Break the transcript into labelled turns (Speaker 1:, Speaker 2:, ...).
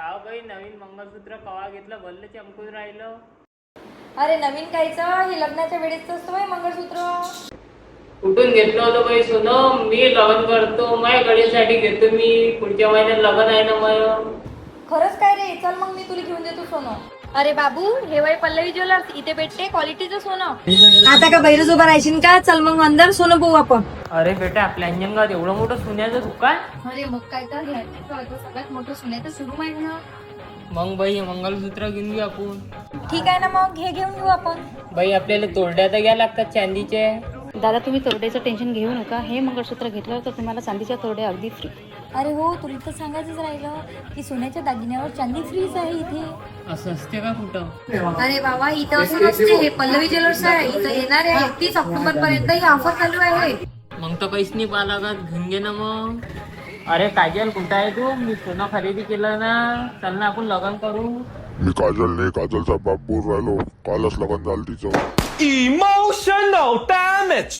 Speaker 1: काव बाई नवीन मंगळसूत्र कवा घेतलं भल्ले चमकून राहिलं.
Speaker 2: अरे नवीन कायचं हे लग्नाच्या वेळेस असतं बाई मंगळसूत्र.
Speaker 1: कुठून घेतलं होतं बाई सोनं? मी लग्न करतो माझ्या गडीसाठी घेतो मी. पुढच्या महिन्यात लग्न आहे ना मग.
Speaker 2: खरंच काय रे? चल मग मी तुला घेऊन देतो सोनं. अरे बाबू हे वय पल्लवी ज्वेलर्स, इथे भेटते क्वालिटीचं सोनं. आता का बैरच उभा राहायची का? चल मग अंदर सोनं बघू आपण.
Speaker 1: अरे बेटा आपल्या अंजनगावात एवढं मोठं सोन्याचं दुकान.
Speaker 2: अरे मग काय तर हे सगळ्यात मोठं सोन्याचं सुरू आहे ना.
Speaker 1: मग बाई हे मंगळसूत्र घेऊन घेऊ आपण.
Speaker 2: ठीक आहे ना मग हे घेऊन घेऊ आपण.
Speaker 1: बाई आपल्याला तोरड्या तर घ्या लागतात चांदीचे.
Speaker 3: दादा तुम्ही तोरड्याचं टेन्शन घेऊ नका. हे मंगळसूत्र घेतलं तर तुम्हाला चांदीच्या तोरड्या अगदी फ्री.
Speaker 2: अरे हो, तुला तर सांगायचंच राहिलं की सोन्याच्या दागिन्यावर चांदी फ्रीज आहे इथे.
Speaker 1: असं असते का कुठं?
Speaker 2: अरे बाबा इथं असं नसते. हे पल्लवी ज्वेलर्स आहे. इथं येणार आहे 31 ऑक्टोबर पर्यंत ही ऑफर चालू आहे.
Speaker 1: मग तर काहीच नाही पाहा लागत, घेऊन घे ना मग. अरे काजल कुठं आहे तू? मी सोनं खरेदी केलं ना. चल ना आपण लग्न करू.
Speaker 4: मी काजल नाही, काजलचा बाप बोल राहिलो. कालच लग्न झालं तिचं.
Speaker 5: Emotional damage.